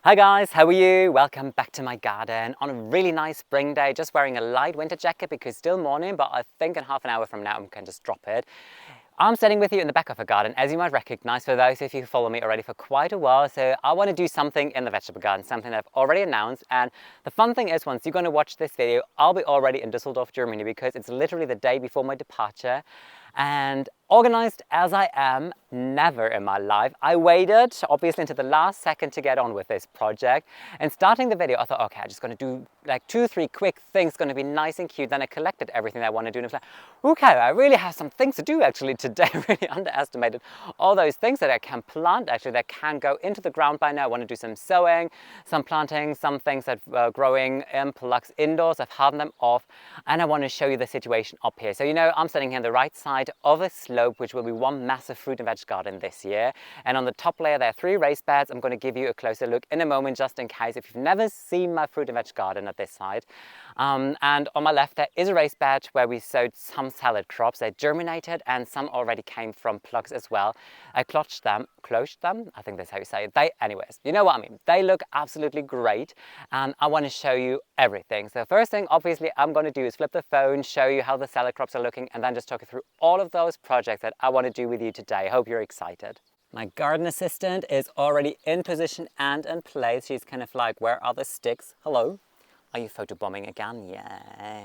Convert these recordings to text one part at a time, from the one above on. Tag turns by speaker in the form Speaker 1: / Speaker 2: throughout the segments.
Speaker 1: Hi guys, how are you? Welcome back to my garden on a really nice spring day. Just wearing a light winter jacket because it's still morning, but I think in half an hour from now I can just drop it. I'm sitting with you in the back of a garden, as you might recognize for those of you who follow me already for quite a while. So I want to do something in the vegetable garden, something that I've already announced. And the fun thing is, once you're going to watch this video, I'll be already in Düsseldorf, Germany, because it's literally the day before my departure. And organized as I am, never in my life, I waited obviously until the last second to get on with this project. And starting the video, I thought, okay, I'm just going to do like 2-3 quick things, going to be nice and cute. Then I collected everything I want to do and I was like, okay, I really have some things to do actually today. I really underestimated all those things that I can plant actually that can go into the ground by now. I want to do some sowing, some planting, some things that are growing in plugs indoors. I've hardened them off and I want to show you the situation up here. So you know, I'm standing here on the right side of a slope, which will be one massive fruit and veg garden this year. And on the top layer, there are 3 raised beds. I'm going to give you a closer look in a moment, just in case if you've never seen my fruit and veg garden at this side. And on my left, there is a raised bed where we sowed some salad crops. They germinated and some already came from plugs as well. I closed them, I think that's how you say it. Anyways, you know what I mean. They look absolutely great. And I want to show you everything. So first thing, obviously, I'm going to do is flip the phone, show you how the salad crops are looking, and then just talk you through all of those projects that I want to do with you today. I hope you're excited. My garden assistant is already in position and in place. She's kind of like, where are the sticks? Hello? Are you photobombing again? Yeah.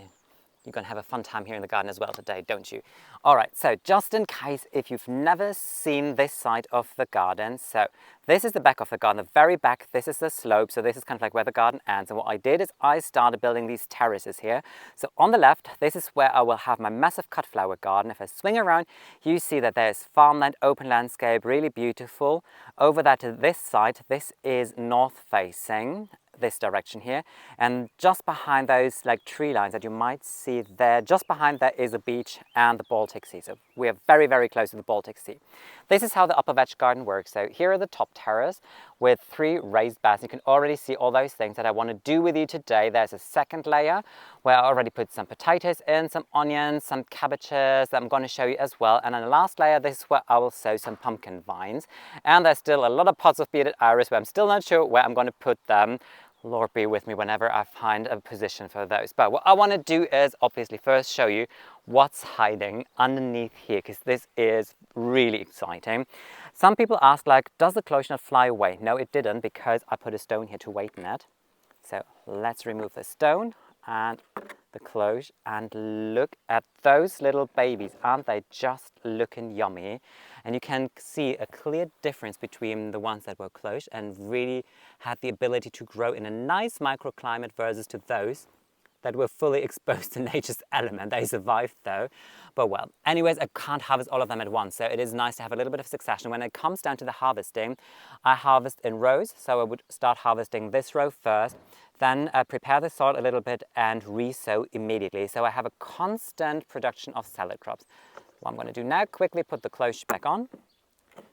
Speaker 1: You're going to have a fun time here in the garden as well today, don't you? All right, so just in case if you've never seen this side of the garden, so this is the back of the garden, the very back, this is the slope, so this is kind of like where the garden ends. And what I did is I started building these terraces here. So on the left, this is where I will have my massive cut flower garden. If I swing around, you see that there's farmland, open landscape, really beautiful. Over that to this side, this is north facing, this direction here, and just behind those like tree lines that you might see there, just behind there is a beach and the Baltic Sea. So we are very, very close to the Baltic Sea. This is how the upper veg garden works. So here are the top terrace with 3 raised beds. You can already see all those things that I want to do with you today. There's a second layer where I already put some potatoes in, some onions, some cabbages that I'm going to show you as well. And then the last layer, this is where I will sow some pumpkin vines. And there's still a lot of pots of bearded iris where I'm still not sure where I'm going to put them. Lord be with me whenever I find a position for those. But what I want to do is obviously first show you what's hiding underneath here, because this is really exciting. Some people ask, like, does the cloche not fly away? No, it didn't, because I put a stone here to weighten it. So let's remove the stone and the cloche and look at those little babies. Aren't they just looking yummy? And you can see a clear difference between the ones that were closed and really had the ability to grow in a nice microclimate versus to those that were fully exposed to nature's element. They survived though. But well, anyways, I can't harvest all of them at once. So it is nice to have a little bit of succession. When it comes down to the harvesting, I harvest in rows. So I would start harvesting this row first, then prepare the soil a little bit and re-sow immediately. So I have a constant production of salad crops. What I'm going to do now, quickly put the cloche back on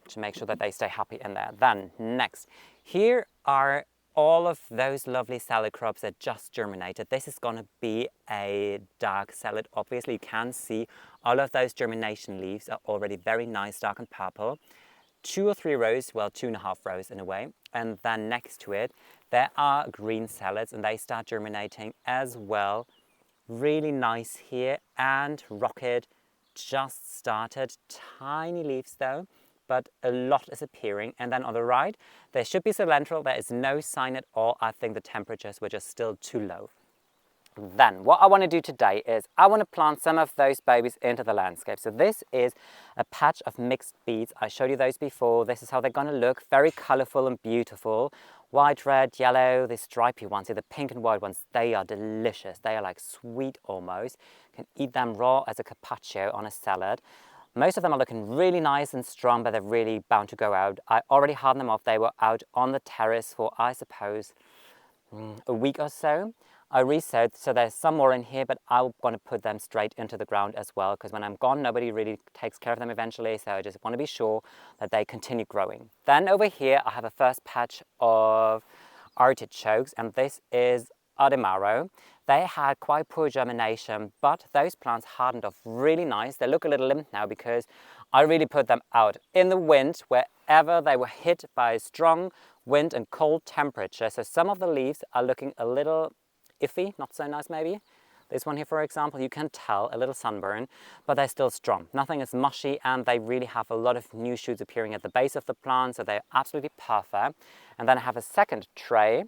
Speaker 1: to make sure that they stay happy in there. Then next, here are all of those lovely salad crops that just germinated. This is going to be a dark salad. Obviously, you can see all of those germination leaves are already very nice, dark and purple. 2 or 3 rows, well, 2.5 rows in a way. And then next to it, there are green salads and they start germinating as well. Really nice here. And rocket just started, tiny leaves though, but a lot is appearing. And then on the right, there should be cilantro. There is no sign at all. I think the temperatures were just still too low. Then what I want to do today is I want to plant some of those babies into the landscape. So this is a patch of mixed beets. I showed you those before. This is how they're going to look, very colorful and beautiful. White, red, yellow, the stripy ones, the pink and white ones, they are delicious. They are like sweet almost. You can eat them raw as a carpaccio on a salad. Most of them are looking really nice and strong, but they're really bound to go out. I already hardened them off. They were out on the terrace for, I suppose, a week or so. I resowed, so there's some more in here, but I'm going to put them straight into the ground as well, because when I'm gone, nobody really takes care of them eventually, so I just want to be sure that they continue growing. Then over here, I have a first patch of artichokes, and this is Ademaro. they had quite poor germination, but those plants hardened off really nice. They look a little limp now because I really put them out in the wind wherever they were hit by strong wind and cold temperature. So some of the leaves are looking a little iffy, not so nice maybe. This one here, for example, you can tell a little sunburn, but they're still strong. Nothing is mushy, and they really have a lot of new shoots appearing at the base of the plant, so they're absolutely perfect. And then I have a second tray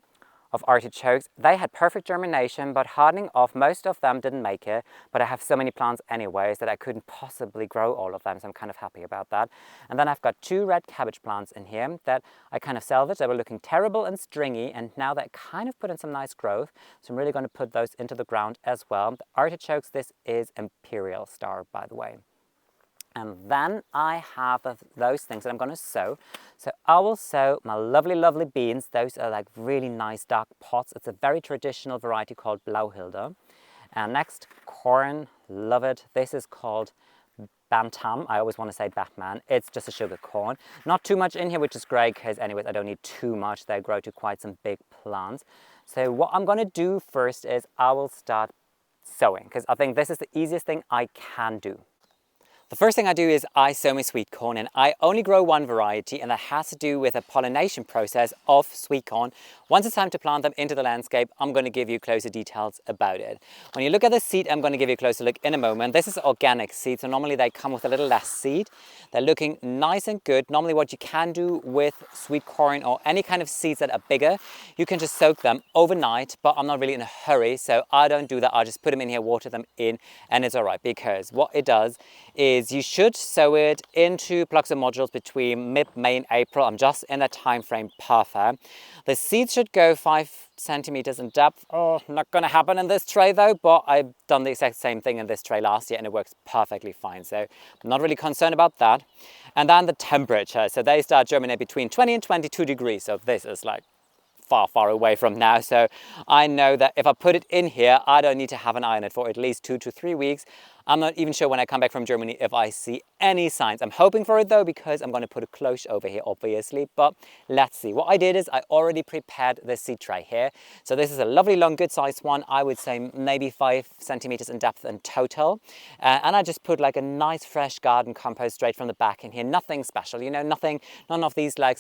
Speaker 1: of artichokes. They had perfect germination, but hardening off, most of them didn't make it, but I have so many plants anyways that I couldn't possibly grow all of them, so I'm kind of happy about that. And then I've got 2 red cabbage plants in here that I kind of salvaged. They were looking terrible and stringy, and now they're kind of put in some nice growth, so I'm really going to put those into the ground as well. The artichokes, this is Imperial Star, by the way. And then I have those things that I'm going to sow. So I will sow my lovely, lovely beans. Those are like really nice dark pots. It's a very traditional variety called Blauhilde. And next, corn, love it. This is called Bantam. I always want to say Batman. It's just a sugar corn. Not too much in here, which is great because anyways, I don't need too much. They grow to quite some big plants. So what I'm going to do first is I will start sowing because I think this is the easiest thing I can do. The first thing I do is I sow my sweet corn, and I only grow one variety, and that has to do with a pollination process of sweet corn. Once it's time to plant them into the landscape, I'm going to give you closer details about it. When you look at the seed, I'm going to give you a closer look in a moment. This is organic seed, so normally they come with a little less seed. They're looking nice and good. Normally what you can do with sweet corn or any kind of seeds that are bigger, you can just soak them overnight, but I'm not really in a hurry, so I don't do that. I'll just put them in here, water them in, and it's all right, because what it does is you should sow it into blocks and modules between mid-May and April. I'm just in that time frame, perfect. The seeds should go 5 centimeters in depth. Oh, not going to happen in this tray though, but I've done the exact same thing in this tray last year and it works perfectly fine. So I'm not really concerned about that. And then the temperature. So they start germinating between 20 and 22 degrees. So this is like far away from now. So I know that if I put it in here, I don't need to have an eye on it for at least 2 to 3 weeks. I'm not even sure when I come back from Germany if I see any signs. I'm hoping for it though, because I'm going to put a cloche over here, obviously, but let's see. What I did is I already prepared the seed tray here. So this is a lovely long, good sized one. I would say maybe 5 centimeters in depth in total. And I just put like a nice fresh garden compost straight from the back in here. Nothing special, you know, none of these like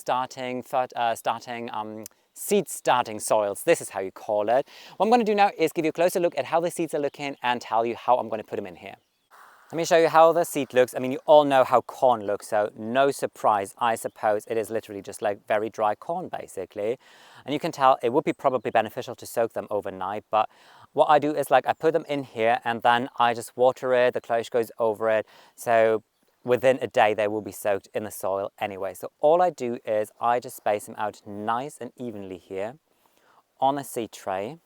Speaker 1: seed starting soils. This is how you call it. What I'm going to do now is give you a closer look at how the seeds are looking and tell you how I'm going to put them in here. Let me show you how the seed looks. I mean, you all know how corn looks, so no surprise, I suppose. It is literally just like very dry corn, basically. And you can tell it would be probably beneficial to soak them overnight, but what I do is like I put them in here and then I just water it, the cloche goes over it. So within a day, they will be soaked in the soil anyway. So all I do is I just space them out nice and evenly here on a seed tray,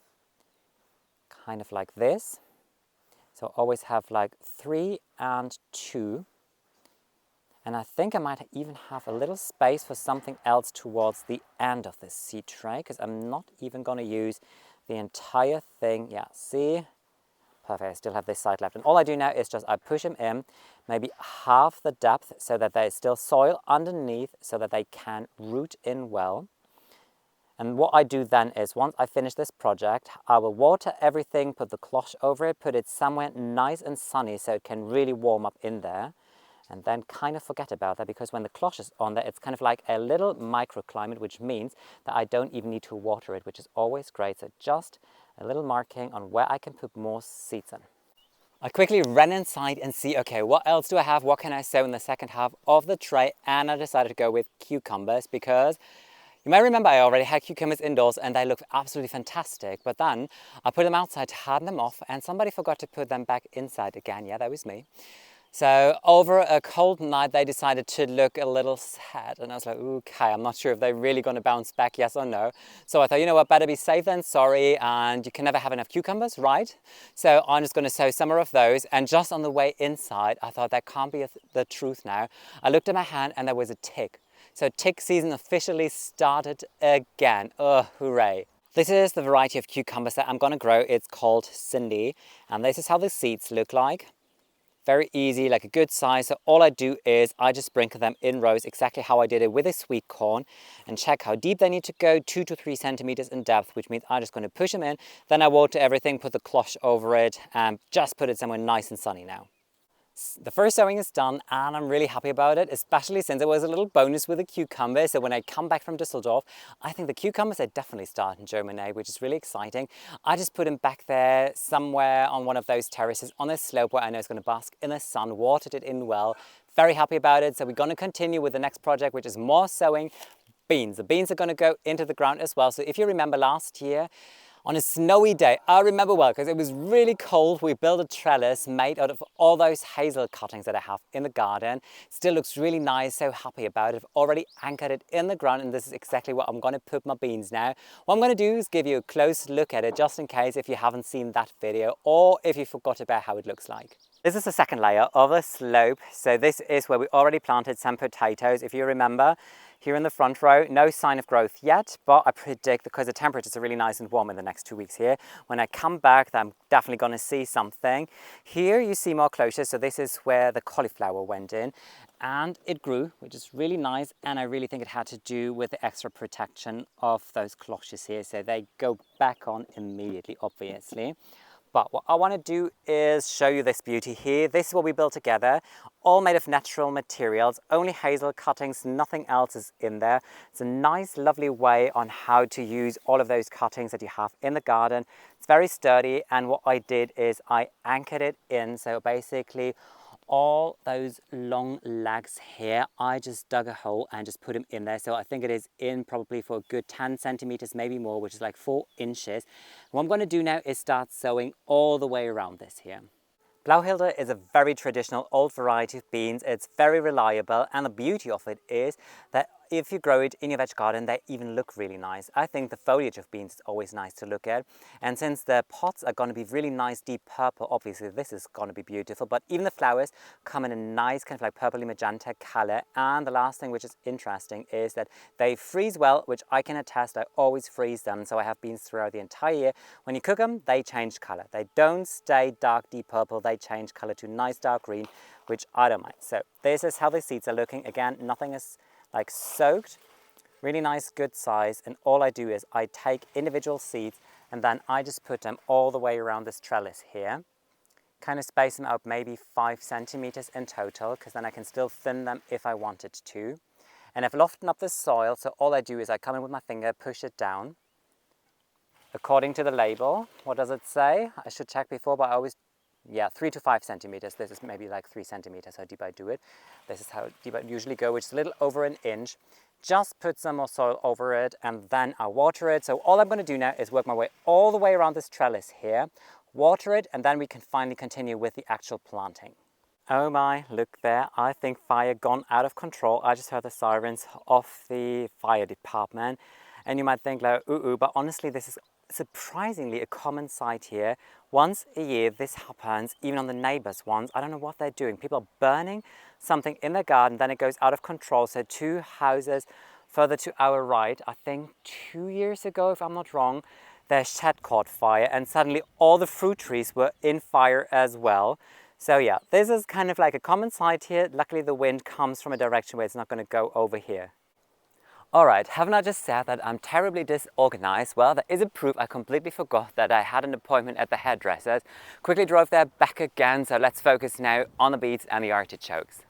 Speaker 1: kind of like this. So always have like 3 and 2. And I think I might even have a little space for something else towards the end of this seed tray, because I'm not even going to use the entire thing. Yeah, see? Perfect, I still have this side left. And all I do now is just I push them in, maybe half the depth so that there's still soil underneath so that they can root in well. And what I do then is once I finish this project, I will water everything, put the cloche over it, put it somewhere nice and sunny so it can really warm up in there. And then kind of forget about that, because when the cloche is on there, it's kind of like a little microclimate, which means that I don't even need to water it, which is always great. So just a little marking on where I can put more seeds in. I quickly ran inside and see, okay, what else do I have? What can I sow in the second half of the tray? And I decided to go with cucumbers, because you may remember I already had cucumbers indoors and they looked absolutely fantastic. But then I put them outside to harden them off and somebody forgot to put them back inside again. Yeah, that was me. So over a cold night, they decided to look a little sad. And I was like, okay, I'm not sure if they're really going to bounce back, yes or no. So I thought, you know what, better be safe than sorry. And you can never have enough cucumbers, right? So I'm just going to sow some more of those. And just on the way inside, I thought that can't be the truth now. I looked at my hand and there was a tick. So tick season officially started again. Oh, hooray. This is the variety of cucumbers that I'm going to grow. It's called Cindy. And this is how the seeds look like. Very easy, like a good size. So all I do is I just sprinkle them in rows exactly how I did it with a sweet corn, and check how deep they need to go, 2 to 3 centimeters in depth, which means I'm just going to push them in. Then I water everything, put the cloche over it, and just put it somewhere nice and sunny now. The first sowing is done and I'm really happy about it, especially since there was a little bonus with the cucumber. So when I come back from Düsseldorf, I think the cucumbers are definitely starting to germinate, which is really exciting. I just put them back there somewhere on one of those terraces on a slope where I know it's going to bask in the sun, watered it in well. Very happy about it. So we're going to continue with the next project, which is more sowing beans. The beans are going to go into the ground as well. So if you remember last year, on a snowy day, I remember well because it was really cold, we built a trellis made out of all those hazel cuttings that I have in the garden. Still looks really nice, so happy about it. I've already anchored it in the ground and this is exactly what I'm going to put my beans now. What I'm going to do is give you a close look at it just in case if you haven't seen that video or if you forgot about how it looks like. This is the second layer of the slope. So this is where we already planted some potatoes. If you remember, here in the front row, no sign of growth yet, but I predict because the temperatures are really nice and warm in the next 2 weeks here, when I come back, I'm definitely going to see something. Here you see more closer, so this is where the cauliflower went in and it grew, which is really nice. And I really think it had to do with the extra protection of those cloches here. So they go back on immediately, obviously. But what I want to do is show you this beauty here. This is what we built together, all made of natural materials, only hazel cuttings, nothing else is in there. It's a nice, lovely way on how to use all of those cuttings that you have in the garden. It's very sturdy, and what I did is I anchored it in. So basically, all those long legs here, I just dug a hole and just put them in there. So I think it is in probably for a good 10 centimeters, maybe more, which is like 4 inches. What I'm going to do now is start sowing all the way around this here. Blauhilde is a very traditional old variety of beans. It's very reliable, and the beauty of it is that if you grow it in your veg garden, they even look really nice. I think the foliage of beans is always nice to look at. And since the pots are going to be really nice deep purple, obviously this is going to be beautiful, but even the flowers come in a nice kind of like purpley magenta color. And the last thing which is interesting is that they freeze well, which I can attest. I always freeze them, so I have beans throughout the entire year. When you cook them, they change color. They don't stay dark deep purple, they change color to nice dark green, which I don't mind. So this is how the seeds are looking. Again, nothing is like soaked, really nice, good size. And all I do is I take individual seeds and then I just put them all the way around this trellis here. Kind of space them out maybe 5 centimeters in total, because then I can still thin them if I wanted to. And I've lofted up the soil, so all I do is I come in with my finger, push it down. According to the label, what does it say? I should check before, but I always, yeah, 3 to 5 centimeters. This is maybe like 3 centimeters, how deep I do it. This is how deep I usually go, which is a little over an inch. Just put some more soil over it and then I water it. So all I'm going to do now is work my way all the way around this trellis here, water it, and then we can finally continue with the actual planting. Oh my, look there. I think fire gone out of control. I just heard the sirens of the fire department. And you might think like, ooh, but honestly, this is surprisingly a common sight here. Once a year this happens, even on the neighbors' ones. I don't know what they're doing. People are burning something in their garden, then it goes out of control. So 2 houses further to our right, I think 2 years ago, if I'm not wrong, their shed caught fire and suddenly all the fruit trees were in fire as well. So yeah, this is kind of like a common sight here. Luckily the wind comes from a direction where it's not going to go over here. Alright, haven't I just said that I'm terribly disorganized? Well, that is a proof I completely forgot that I had an appointment at the hairdresser's. Quickly drove there, back again, so let's focus now on the beets and the artichokes.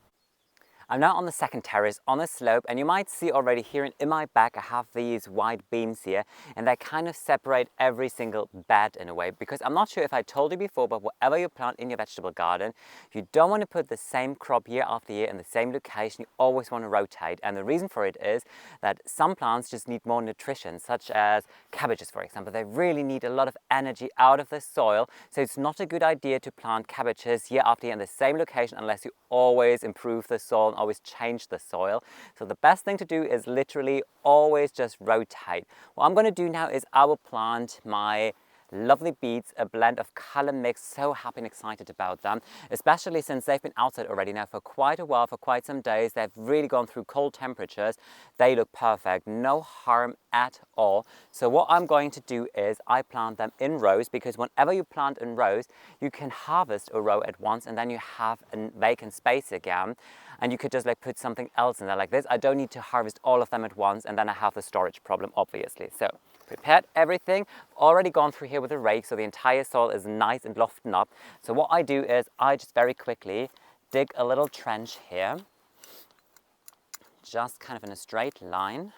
Speaker 1: I'm now on the second terrace on the slope, and you might see already here in my back I have these wide beams here, and they kind of separate every single bed in a way, because I'm not sure if I told you before, but whatever you plant in your vegetable garden, you don't want to put the same crop year after year in the same location. You always want to rotate, and the reason for it is that some plants just need more nutrition, such as cabbages, for example. They really need a lot of energy out of the soil, so it's not a good idea to plant cabbages year after year in the same location unless you always improve the soil and always change the soil. So the best thing to do is literally always just rotate. What I'm going to do now is I will plant my lovely beets, a blend of color mix. So happy and excited about them, especially since they've been outside already now for quite a while, for quite some days. They've really gone through cold temperatures. They look perfect, no harm at all. So what I'm going to do is I plant them in rows, because whenever you plant in rows, you can harvest a row at once and then you have a vacant space again. And you could just like put something else in there like this. I don't need to harvest all of them at once and then I have the storage problem, obviously. So prepared everything, already gone through here with a rake, so the entire soil is nice and lofted up. So what I do is I just very quickly dig a little trench here, just kind of in a straight line.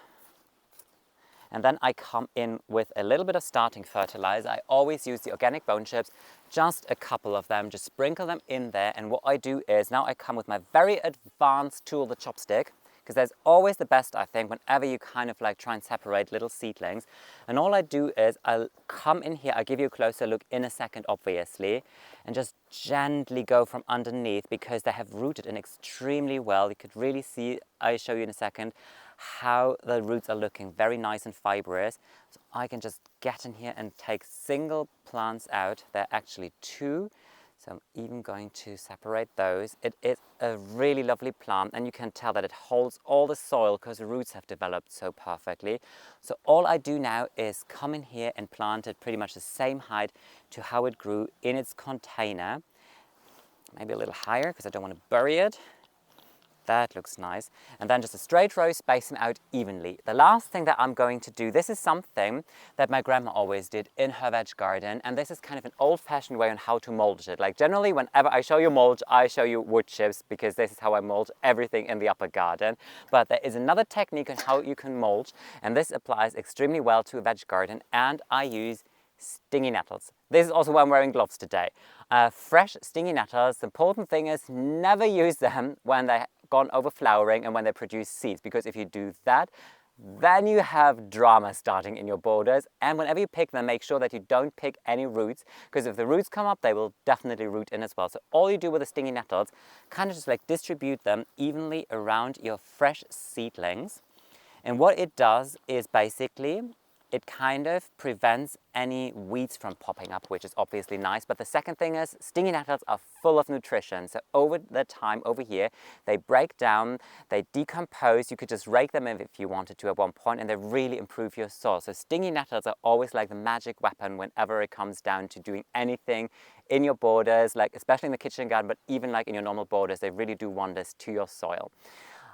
Speaker 1: And then I come in with a little bit of starting fertilizer. I always use the organic bone chips, just a couple of them, just sprinkle them in there. And what I do is now I come with my very advanced tool, the chopstick, because that's always the best, I think, whenever you kind of like try and separate little seedlings. And all I do is I'll come in here, I'll give you a closer look in a second, obviously, and just gently go from underneath, because they have rooted in extremely well. You could really see, I'll show you in a second, how the roots are looking very nice and fibrous. So I can just get in here and take single plants out. There are actually two, so I'm even going to separate those. It is a really lovely plant, and you can tell that it holds all the soil because the roots have developed so perfectly. So all I do now is come in here and plant it pretty much the same height to how it grew in its container. Maybe a little higher because I don't want to bury it. That looks nice. And then just a straight row, space them out evenly. The last thing that I'm going to do, this is something that my grandma always did in her veg garden, and this is kind of an old-fashioned way on how to mulch it. Like generally, whenever I show you mulch, I show you wood chips, because this is how I mulch everything in the upper garden. But there is another technique on how you can mulch, and this applies extremely well to a veg garden, and I use stingy nettles. This is also why I'm wearing gloves today. Fresh stingy nettles, the important thing is never use them when they've gone over flowering and when they produce seeds, because if you do that, then you have drama starting in your borders. And whenever you pick them, make sure that you don't pick any roots, because if the roots come up, they will definitely root in as well. So all you do with the stingy nettles, kind of just like distribute them evenly around your fresh seedlings. And what it does is basically it kind of prevents any weeds from popping up, which is obviously nice. But the second thing is stingy nettles are full of nutrition. So over the time over here, they break down, they decompose. You could just rake them in if you wanted to at one point, and they really improve your soil. So stingy nettles are always like the magic weapon whenever it comes down to doing anything in your borders, like especially in the kitchen garden, but even like in your normal borders, they really do wonders to your soil.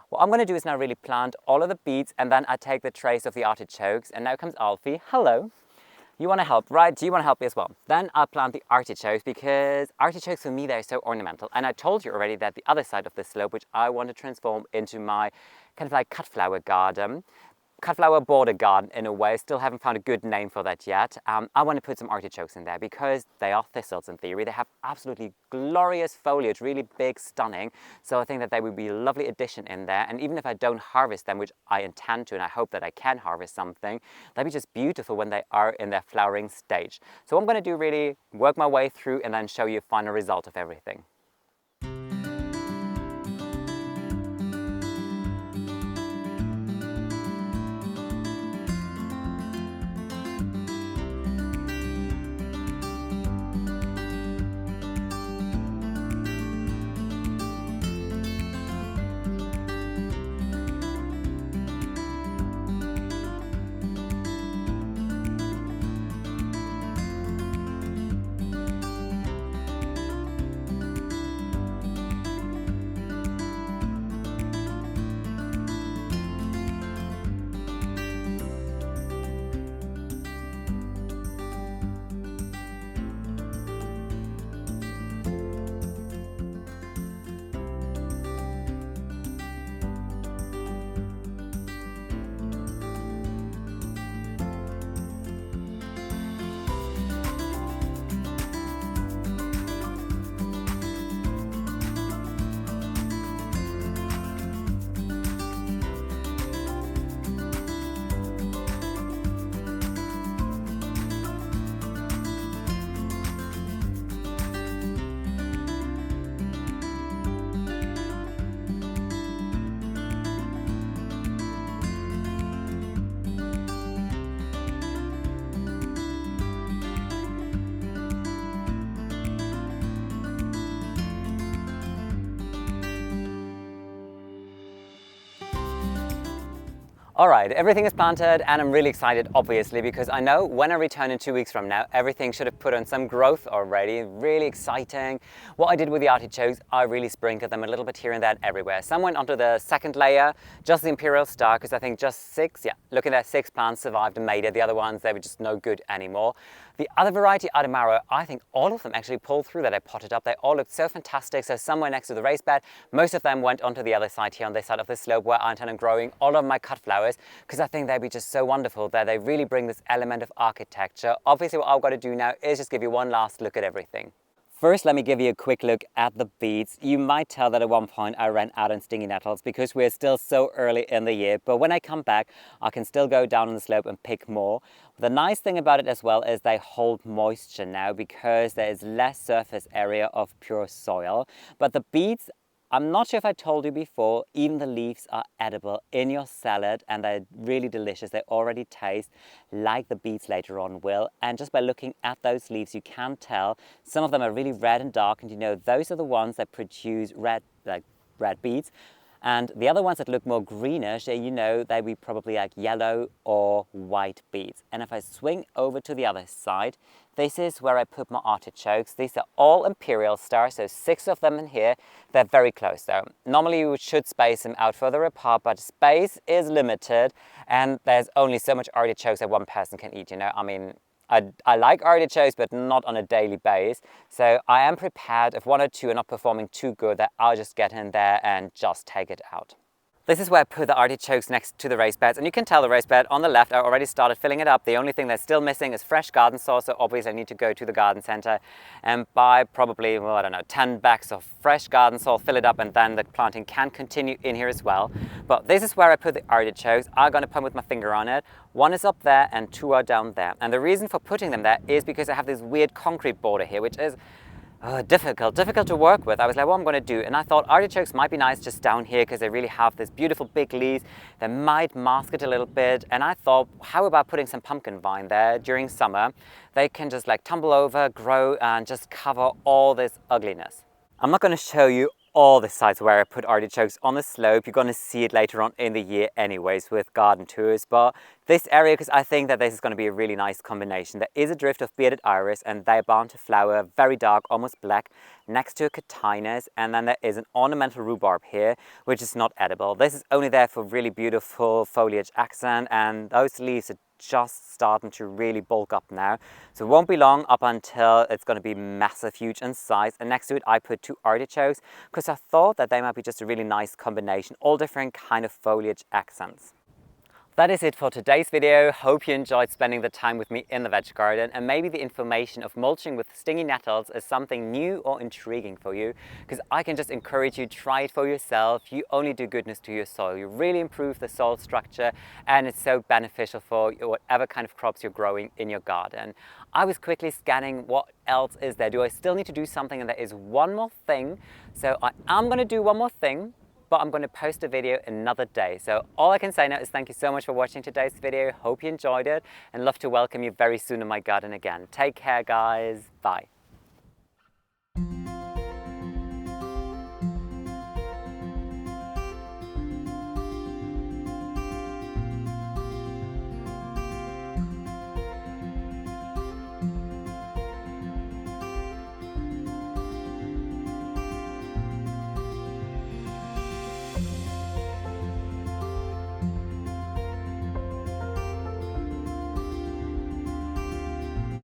Speaker 1: What I'm going to do is now really plant all of the beets, and then I take the trays of the artichokes. And now comes Alfie. Hello. You want to help, right? Do you want to help me as well? Then I'll plant the artichokes, because artichokes for me, they're so ornamental. And I told you already that the other side of the slope, which I want to transform into my kind of like cut flower garden, cut flower border garden in a way. Still haven't found a good name for that yet. I want to put some artichokes in there because they are thistles in theory. They have absolutely glorious foliage, really big, stunning. So I think that they would be a lovely addition in there. And even if I don't harvest them, which I intend to, and I hope that I can harvest something, they'll be just beautiful when they are in their flowering stage. So what I'm going to do, really work my way through and then show you a final result of everything. All right, everything is planted and I'm really excited, obviously, because I know when I return in 2 weeks from now, everything should have put on some growth already. Really exciting. What I did with the artichokes, I really sprinkled them a little bit here and there and everywhere. Some went onto the second layer, just the imperial star, because I think just 6, yeah, looking at 6 plants survived and made it. The other ones, they were just no good anymore. The other variety, Adamaro, I think all of them actually pulled through that I potted up. They all looked so fantastic. So somewhere next to the raised bed, most of them went onto the other side here on this side of the slope where I intend on growing all of my cut flowers, because I think they'd be just so wonderful that they really bring this element of architecture. Obviously, what I've got to do now is just give you one last look at everything. First, let me give you a quick look at the beets. You might tell that at one point I ran out on stingy nettles because we're still so early in the year, but when I come back, I can still go down on the slope and pick more. The nice thing about it as well is they hold moisture now because there is less surface area of pure soil. But the beets, I'm not sure if I told you before, even the leaves are edible in your salad and they're really delicious. They already taste like the beets later on will. And just by looking at those leaves, you can tell some of them are really red and dark. And you know, those are the ones that produce red beets. And the other ones that look more greenish, you know, they be probably like yellow or white beets. And if I swing over to the other side, this is where I put my artichokes. These are all imperial stars, so 6 of them in here. They're very close though. Normally you should space them out further apart, but space is limited and there's only so much artichokes that one person can eat, you know. I mean, I like artichokes, but not on a daily basis. So I am prepared if 1 or 2 are not performing too good, that I'll just get in there and just take it out. This is where I put the artichokes next to the raised beds, and you can tell the raised bed on the left, I already started filling it up. The only thing that's still missing is fresh garden soil, so obviously I need to go to the garden center and buy probably, well, I don't know, 10 bags of fresh garden soil, fill it up, and then the planting can continue in here as well. But this is where I put the artichokes. I'm gonna put with my finger on it. 1 is up there and 2 are down there. And the reason for putting them there is because I have this weird concrete border here, which is difficult to work with. I was like, what am I going to do? And I thought artichokes might be nice just down here because they really have this beautiful big leaves. They might mask it a little bit. And I thought, how about putting some pumpkin vine there during summer? They can just like tumble over, grow, and just cover all this ugliness. I'm not going to show you all the sites where I put artichokes on the slope. You're going to see it later on in the year anyways with garden tours, but this area, because I think that this is going to be a really nice combination. There is a drift of bearded iris and they're bound to flower very dark, almost black, next to a cotinus, and then there is an ornamental rhubarb here, which is not edible. This is only there for really beautiful foliage accent, and those leaves are just starting to really bulk up now. So it won't be long up until it's going to be massive, huge in size. And next to it, I put 2 artichokes because I thought that they might be just a really nice combination, all different kind of foliage accents. That is it for today's video. Hope you enjoyed spending the time with me in the veg garden, and maybe the information of mulching with stingy nettles is something new or intriguing for you, because I can just encourage you, try it for yourself. You only do goodness to your soil. You really improve the soil structure, and it's so beneficial for whatever kind of crops you're growing in your garden. I was quickly scanning what else is there. Do I still need to do something? And there is one more thing. So I am going to do one more thing, but I'm going to post a video another day. So all I can say now is thank you so much for watching today's video. Hope you enjoyed it and love to welcome you very soon in my garden again. Take care, guys. Bye.